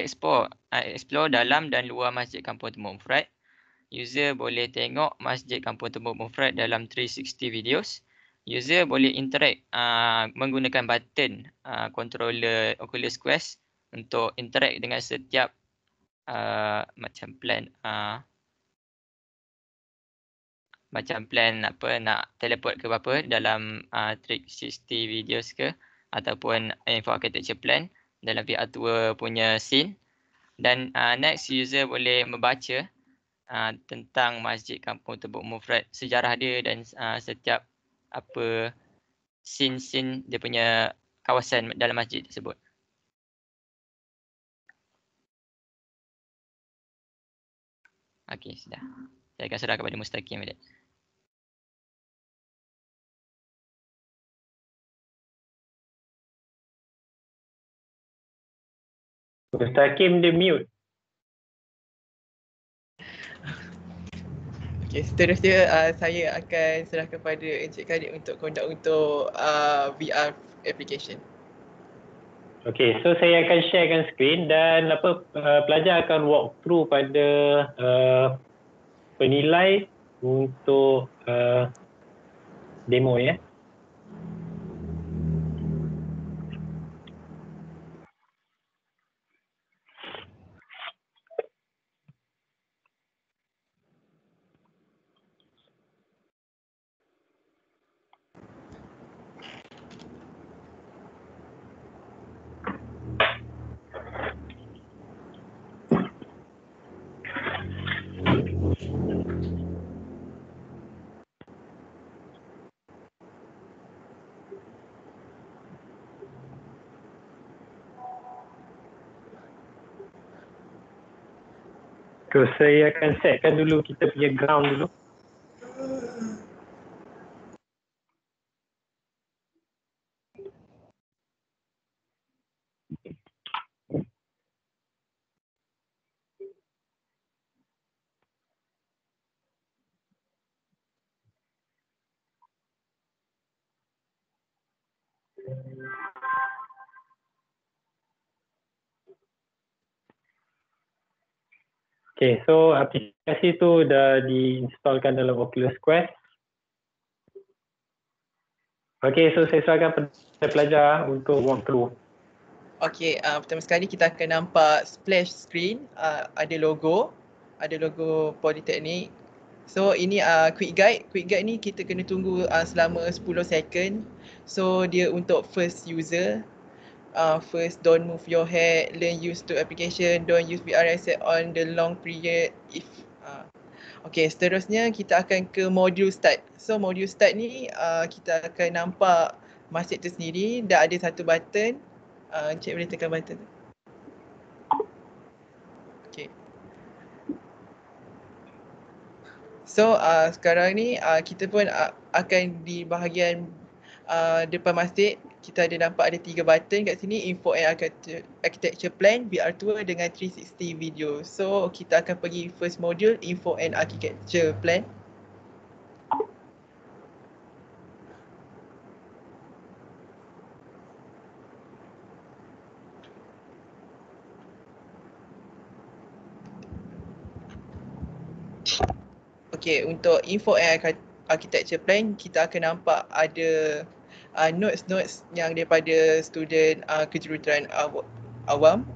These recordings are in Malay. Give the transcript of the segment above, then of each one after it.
explore dalam dan luar Masjid Kampung Tembok Mufrad. User boleh tengok Masjid Kampung Tembok Mufrad dalam 360 videos. User boleh interact menggunakan button controller Oculus Quest untuk interact dengan setiap macam plan apa nak teleport ke apa dalam 360 videos ke, ataupun info architecture plan dalam VR Tour punya scene. Dan next, user boleh membaca tentang Masjid Kampung Tembok Mufrad, sejarah dia dan setiap apa scene dia punya kawasan dalam masjid tersebut. Okey, sudah. Saya akan serah kepada Mustaqim balik. Mustaqim dia mute. Okay, seterusnya saya akan serah kepada Encik Khalid untuk conduct untuk VR application. Okay, so saya akan sharekan screen dan pelajar akan walk through pada penilai untuk demo ya. So, saya akan setkan dulu kita punya ground dulu. Okay, so aplikasi tu dah diinstalkan dalam Oculus Quest. Okay, so saya serahkan pada pelajar untuk walk through. Okay, pertama sekali kita akan nampak splash screen, ada logo Politeknik. So ini quick guide ni kita kena tunggu selama 10 second. So dia untuk first user. First, don't move your head, learn use to application, don't use VR headset on the long period if okay, seterusnya kita akan ke module start. So module start ni kita akan nampak masjid tu sendiri, dah ada satu button. Encik boleh tekan button tu. Okay. So sekarang ni kita pun akan di bahagian depan masjid. Kita ada nampak ada 3 button kat sini, info and architecture plan, VR tour dengan 360 video. So kita akan pergi first module, info and architecture plan. Okay, untuk info and architecture plan, kita akan nampak ada notes-notes yang daripada student kejuruteraan awam.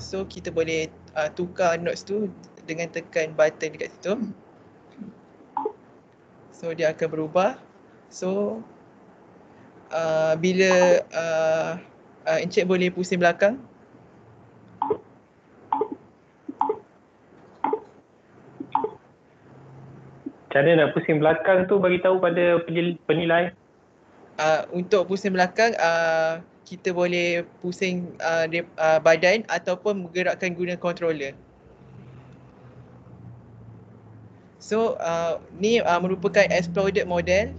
So kita boleh tukar notes tu dengan tekan button dekat situ. So dia akan berubah. So bila Encik boleh pusing belakang. Cara nak pusing belakang tu bagi tahu pada penilai. Untuk pusing belakang, kita boleh pusing badan ataupun menggerakkan guna controller. So ni merupakan exploded model,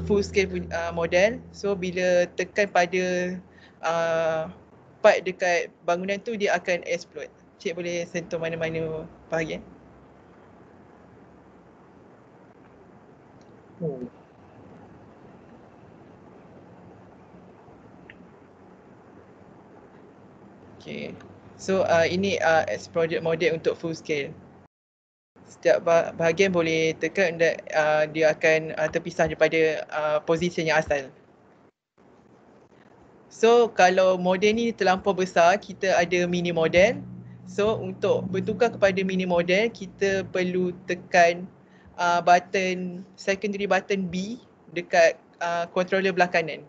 full scale model. So bila tekan pada part dekat bangunan tu, dia akan explode. Cik boleh sentuh mana-mana bahagian. Okay. So ini project model untuk full scale. Setiap bahagian boleh tekan dan dia akan terpisah daripada posisi yang asal. So kalau model ni terlampau besar, kita ada mini model. So untuk bertukar kepada mini model, kita perlu tekan secondary button B dekat controller belah kanan.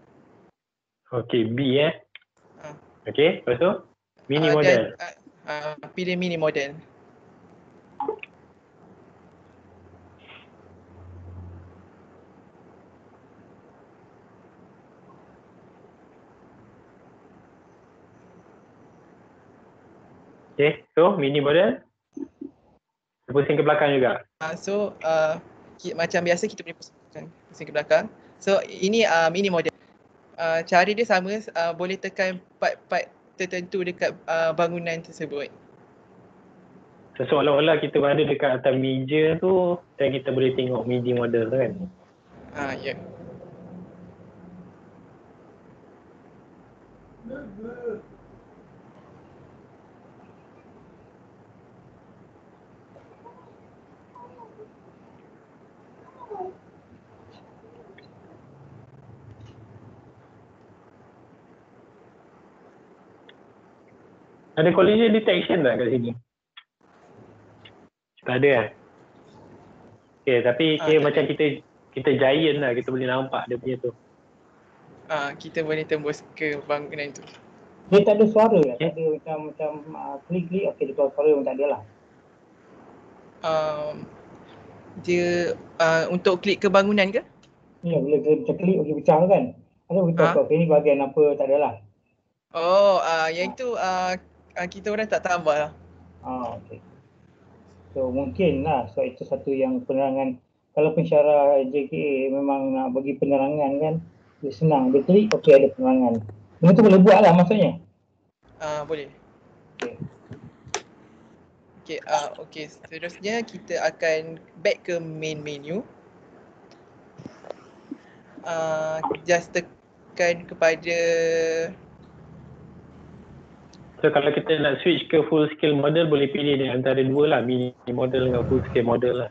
Okey, B Ah. Okey, lepas tu mini model. Dan pilih mini model. Okey, so mini model. Pusing ke belakang juga. So macam biasa kita boleh pusing ke belakang. So ini mini model. Cara dia sama, boleh tekan part-part tertentu dekat bangunan tersebut. So, seolah-olah kita berada dekat atas meja tu dan kita boleh tengok mini model tu kan. Ya. Ada collision detection tak kat sini? Tak ada kan? Okay, tapi kira macam kita giant lah, kita boleh nampak dia punya tu. Kita boleh tembus ke bangunan tu. Dia tak ada suara lah, tak ada macam klik-klik, okey dia keluar suara pun tak ada lah. Dia untuk klik ke bangunan ke? Ya, bila kita klik, okey pecah kan. Ada beritahu okey ni bahagian apa, tak ada lah. Yang itu kita orang tak tambah lah. Okey. So mungkin lah, so itu satu yang penerangan. Kalau pensyarah JKA memang nak bagi penerangan kan, dia senang, dia klik, okey ada penerangan. Benda tu boleh buat lah maksudnya? Boleh. Okey, seterusnya kita akan back ke main menu. Just tekan kepada. So kalau kita nak switch ke full scale model, boleh pilih di antara dua lah, mini model dengan full scale model lah.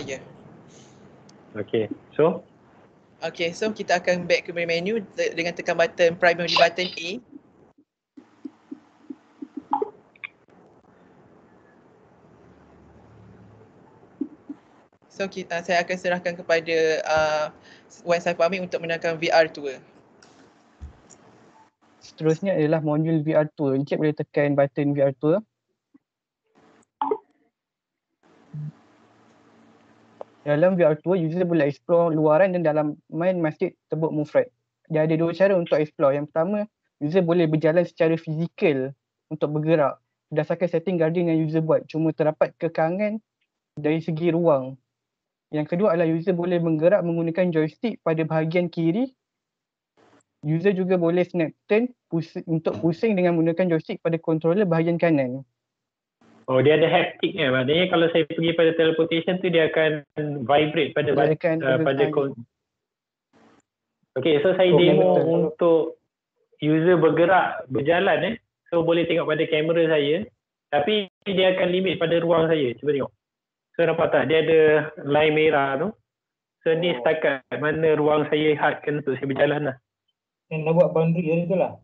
Ya. Okay, so kita akan back ke main menu dengan tekan button primary button A. So saya akan serahkan kepada Wan Saiful Amin untuk menekan VR Tour. Seterusnya adalah modul VR Tour. Encik boleh tekan button VR Tour. Dalam VR Tour, user boleh explore luaran dan dalam main masjid Tebuk Mufrad. Dia ada dua cara untuk explore. Yang pertama, user boleh berjalan secara fizikal untuk bergerak berdasarkan setting guardian yang user buat. Cuma terdapat kekangan dari segi ruang. Yang kedua adalah user boleh menggerak menggunakan joystick pada bahagian kiri. User juga boleh snap turn untuk pusing dengan menggunakan joystick pada controller bahagian kanan. Oh, dia ada haptic kan? Maknanya kalau saya pergi pada teleportation tu dia akan vibrate pada Okay, so saya demo untuk user berjalan So boleh tengok pada kamera saya, tapi dia akan limit pada ruang saya. Cuba tengok. So nampak tak? Dia ada line merah tu. So ni setakat mana ruang saya hadkan untuk saya berjalan lah. Yang nak buat boundary dia tu lah.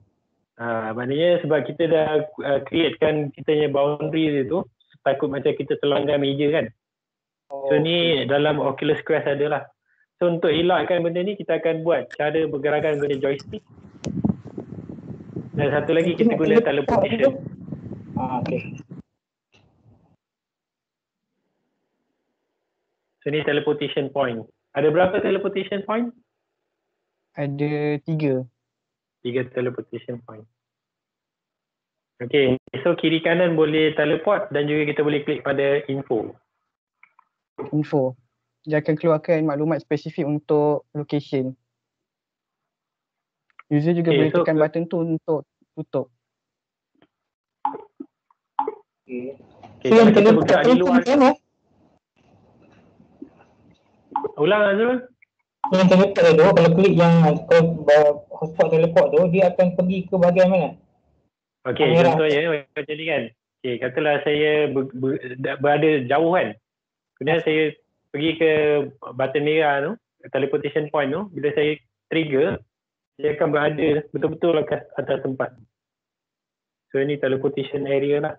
Maknanya sebab kita dah createkan kita punya boundary dia tu, takut macam kita terlanggar meja kan. So ni dalam Oculus Quest ada lah. So untuk elakkan benda ni, kita akan buat cara bergerakan guna joystick. Dan satu lagi kita guna teleportation. Okay. So ni teleportation point. Ada berapa teleportation point? Ada 3. 3 teleportation point. Okay, so kiri kanan boleh teleport dan juga kita boleh klik pada info. Dia akan keluarkan maklumat spesifik untuk location. User juga boleh tekan button tu untuk tutup. Okay, kalau kita bergerak di luar. Ulang Azrul. Yang teleport tu, kalau klik yang hotspot teleport tu, dia akan pergi ke bahagian mana? Okey, contohnya macam ni kan. Okey, katalah saya berada jauh kan. Kemudian saya pergi ke button merah tu, teleportation point tu, bila saya trigger, dia akan berada betul-betul atas tempat. So ini teleportation area lah.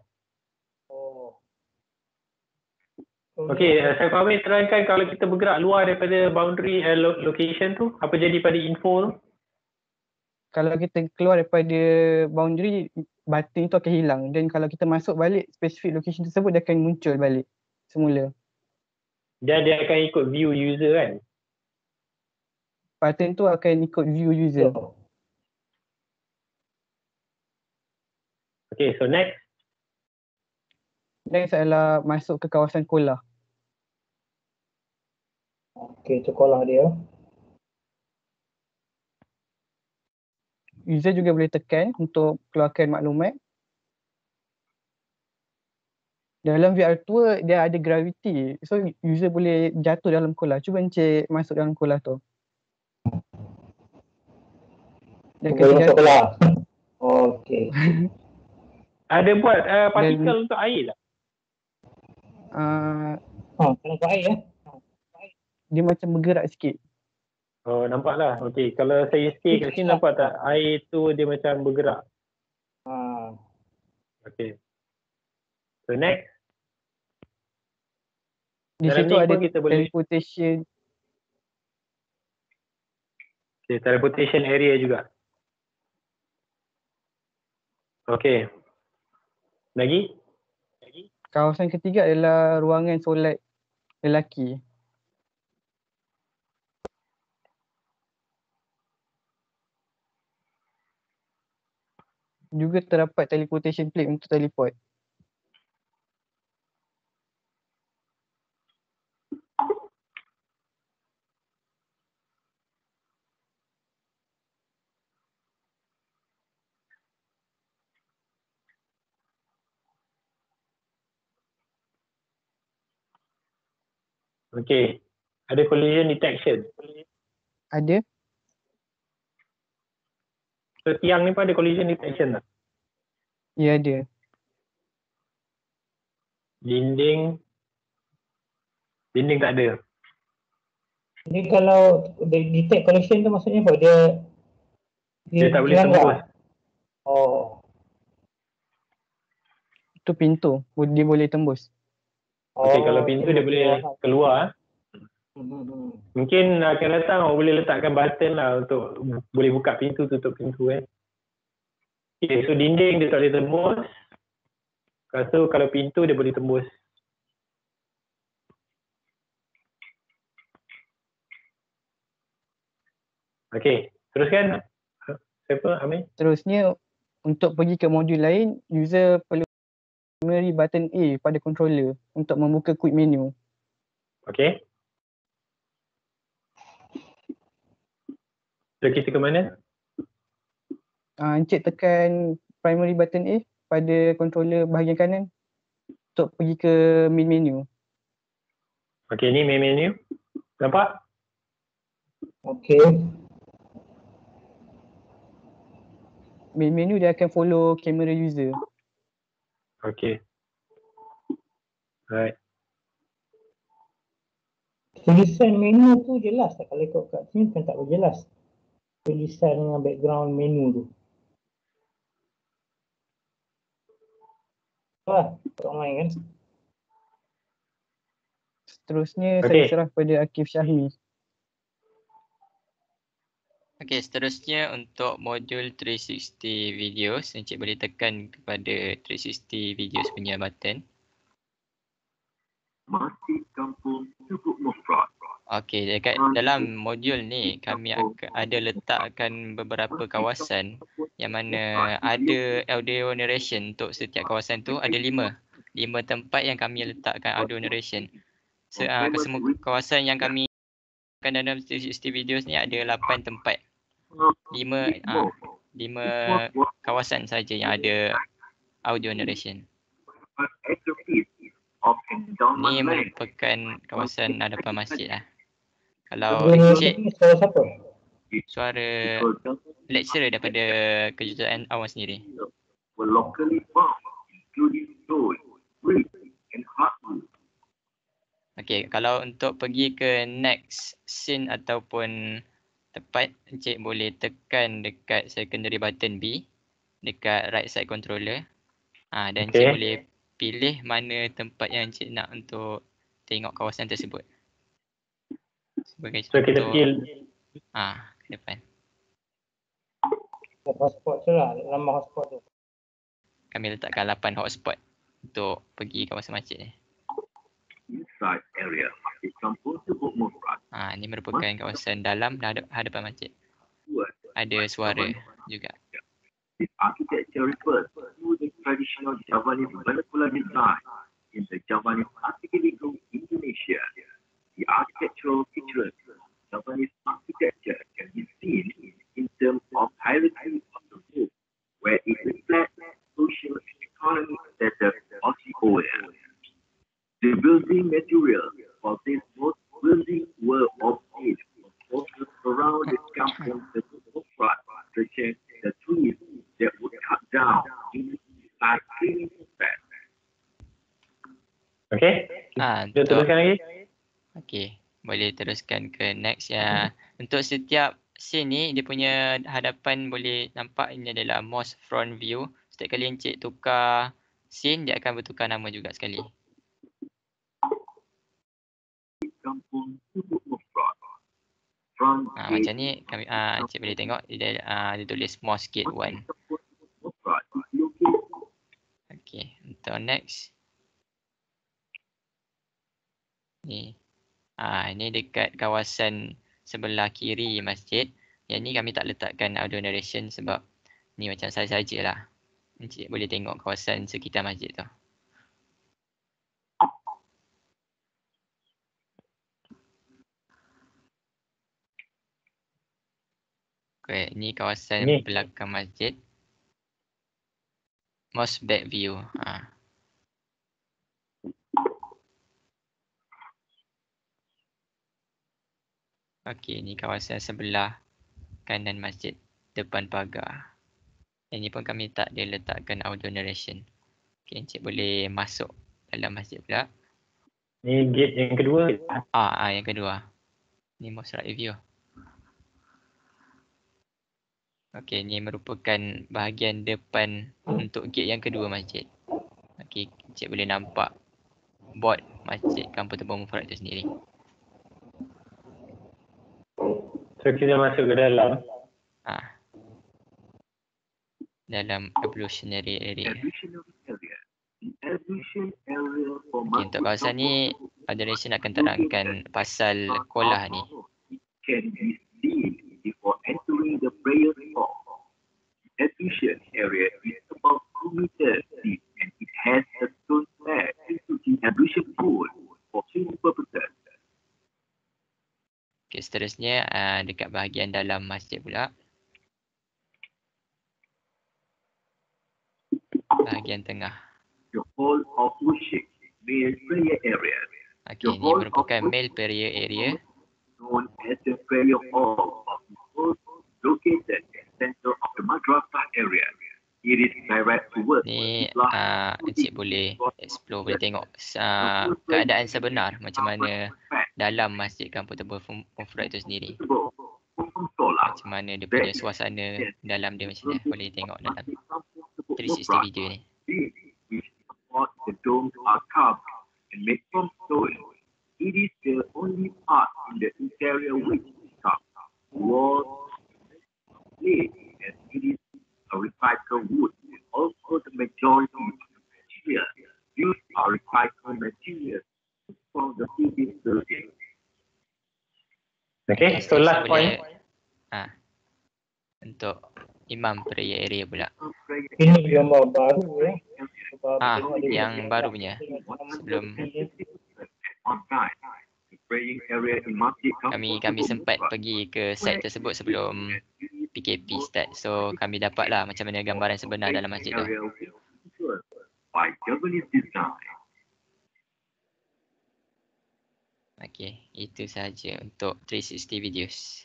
Okey, saya faham terangkan kalau kita bergerak luar daripada boundary location tu, apa jadi pada info tu? Kalau kita keluar daripada boundary, button itu akan hilang. Dan kalau kita masuk balik specific location tersebut, dia akan muncul balik semula. Dia akan ikut view user kan? Button tu akan ikut view user. Okay, so next. Next adalah masuk ke kawasan kolah. Okay, itu kolah dia. User juga boleh tekan untuk keluarkan maklumat. Dalam VR Tour dia ada gravity. So user boleh jatuh dalam kolah. Cuba Encik masuk dalam kolah tu. Dia akan masuk kolah. Okay. Ada buat partikel untuk air tak? Kalau untuk air dia macam bergerak sikit. Oh, nampak lah. Okay, kalau saya stay kat sini nampak tak? Air tu dia macam bergerak. Okay. So next. Di dalam situ ada kita teleportation. Okay, teleportation area juga. Okay. Lagi? Kawasan ketiga adalah ruangan solat lelaki. Juga terdapat teleportation plate untuk teleport. Okay. Ada collision detection? Ada. So tiang ni pun ada collision detection tak? Ya, ada. Dinding tak ada. Jadi kalau detect collision tu maksudnya apa? Dia tak boleh tembus. Itu pintu. Dia boleh tembus. Okay, kalau pintu dia boleh keluar. Mungkin akan datang orang boleh letakkan button lah untuk boleh buka pintu, tutup pintu kan. Okay, so dinding dia tak boleh tembus. Lepas tu kalau pintu dia boleh tembus. Okay, teruskan. Siapa? Amin? Terusnya, untuk pergi ke modul lain, user perlu primary button A pada controller untuk membuka quick menu. Okay. So kita ke mana? Encik tekan primary button A pada controller bahagian kanan untuk pergi ke main menu. Okay, ni main menu. Nampak? Okay. Main menu dia akan follow kamera user. Okay. Right. Tulisan menu tu jelas tak? Kalau ikut kat sini kan tak berjelas. Tulisan dengan background menu tu. Tak main kan? Seterusnya saya serah pada Akif Syahmi. Okey, seterusnya untuk modul 360 videos, Encik boleh tekan kepada 360 videos punya button. Masjid Kampung Cukup Mufrad. Okey, dekat dalam modul ni kami ada letakkan beberapa kawasan yang mana ada audio narration. Untuk setiap kawasan tu ada 5 tempat yang kami letakkan audio narration. Semua kawasan yang kami dalam 360 videos ni ada 8 tempat. 5 kawasan saja yang ada audio narration. Ni merupakan kawasan hadapan masjid lah. Kalau Encik suara lecturer daripada kejuruteraan awam sendiri. were locally found, including stone, brick, and hardwood. Okey, kalau untuk pergi ke next scene ataupun tempat, Encik boleh tekan dekat secondary button B dekat right side controller. Dan Encik Okey. boleh pilih mana tempat yang Encik nak untuk tengok kawasan tersebut. Sebagai So kita contoh, pil ke depan. Hotspot tu lah, nama hotspot tu. Kami letakkan 8 hotspot untuk pergi kawasan masjid ni. Inside area Masjid Kampung Tebuk Mufrad. Ini merupakan kawasan dalam hadapan masjid. Ada suara juga. This architecture refers to the traditional Javanese vernacular design in the Javanese archipelago Indonesia. The architectural features of Javanese architecture can be seen in terms of hierarchy of the roof, where it reflects social and economic status of the owner. The building materials for this building were obtained from sources around the Kampung Tebuk Mufrad, such as the trees that would cut down in like cleaning process. okey. Kita Untuk teruskan lagi. okey, boleh teruskan ke next ya. Untuk setiap scene ni dia punya hadapan boleh nampak ini adalah most front view. Setiap kali Encik tukar scene dia akan bertukar nama juga sekali. Kampung Tebuk Mufrad. From Macam ni kami Encik boleh tengok dia tulis Mosque Gate 1. Mufrad is located Okey, untuk next. Ni. Ini dekat kawasan sebelah kiri masjid. Yang ni kami tak letakkan audio narration sebab ni macam saja-sajalah. Encik boleh tengok kawasan sekitar masjid tu. Okay, ni kawasan Ni. belakang masjid. Most back view. Okey, ni kawasan sebelah kanan masjid, depan pagar. Yang ni pun kami tak dia letakkan audio narration. Okey, Encik boleh masuk dalam masjid pula. Ni gate yang kedua. Yang kedua. Ni most right view. Okey, ni merupakan bahagian depan untuk gate yang kedua masjid. Okey, Encik boleh nampak board Masjid Kampung Tebuk Mufrad itu sendiri. So kita masuk ke dalam. Dalam evolutionary area. evolutionary area. The evolution area for Okey, untuk kawasan ni Adoration akan terangkan pasal kolah ni. can be seen before entering the prayer hall. The evolution area is about 2 meters deep and it has a stone slab into the evolution pool for swimming purposes. Okey, seterusnya dekat bahagian dalam masjid pula. Bahagian tengah. The hall of worship, male prayer area, Okey, ni merupakan male prayer area. known as the prayer hall of the hall, located in the center of the madrasah area. It is direct towards Ni Qiblah. Encik boleh explore, boleh tengok keadaan sebenar macam mana dalam Masjid Kampung Tebuk Mufrad itu sendiri. Macam mana dia punya suasana dalam dia macam ni. Boleh tengok dalam 360 video ni. Which support the domes are carved and made from stone. It is the only part in the interior which is carved. Walls made as it is a recycled wood. And also the majority of the material used are recycled materials from the previous building. Okay, so last point. Untuk imam prayer area pula. Ini gambar baru Yang baru punya. Sebelum kami sempat pergi ke site tersebut sebelum PKP start. So kami dapatlah macam mana gambaran sebenar dalam masjid tu. Okey, itu sahaja untuk 360 videos.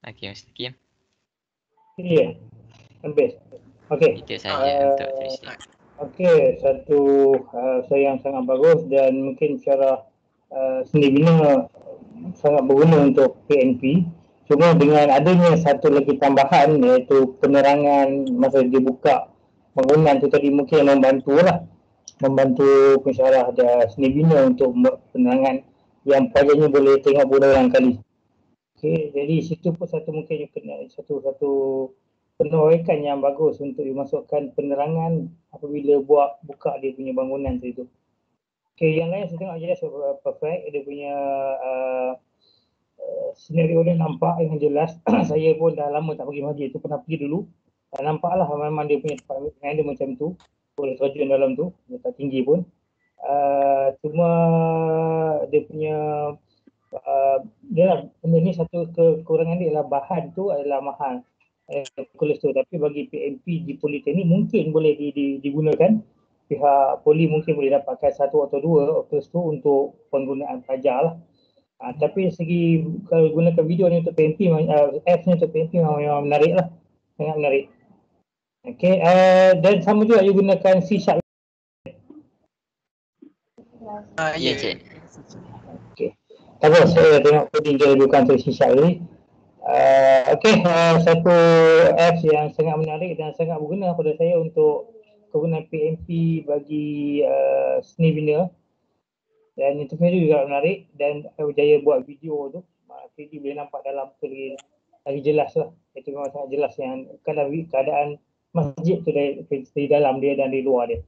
Okey, Mr. Kim. Ya, habis. Okey. Itu saja untuk 360. Okey, satu yang sangat bagus dan mungkin secara seni bina sangat berguna untuk PNP. Cuma dengan adanya satu lagi tambahan iaitu penerangan masa dia buka bangunan tu tadi mungkin membantu pensyarah ada seni bina untuk penerangan yang payahnya boleh tengok berulang kali. Okey, jadi situ pun mungkin satu penolakan yang bagus untuk dimasukkan penerangan apabila buka dia punya bangunan tu. Okey, yang lain saya tengok jelas perfect. Dia punya senario dia nampak dengan jelas. Saya pun dah lama tak pergi masjid tu, pernah pergi dulu. Nampaklah memang dia punya tempat dia macam tu. Boleh terjun dalam tu, dia tak tinggi pun. Cuma dia punya benda ni satu kekurangan dia adalah bahan tu adalah mahal. Kalkulus tu, tapi bagi PNP di Politeknik mungkin boleh digunakan. Pihak poli mungkin boleh dapatkan satu atau dua kalkulus tu untuk penggunaan pelajar lah. Tapi segi kalau gunakan video ni untuk PNP, apps ni untuk PNP memang menarik lah. Sangat menarik. Okay, dan sama juga you gunakan C#. Ya, Cik. Okay. Tak apa, saya tengok coding dia bukan untuk C# tadi. Satu apps yang sangat menarik dan sangat berguna pada saya untuk kegunaan PNP bagi seni bina. Dan itu juga menarik dan berjaya buat video tu. 3D boleh nampak dalam tu lagi jelas lah. Itu memang sangat jelas yang keadaan masjid tu dari dalam dia dan di luar dia.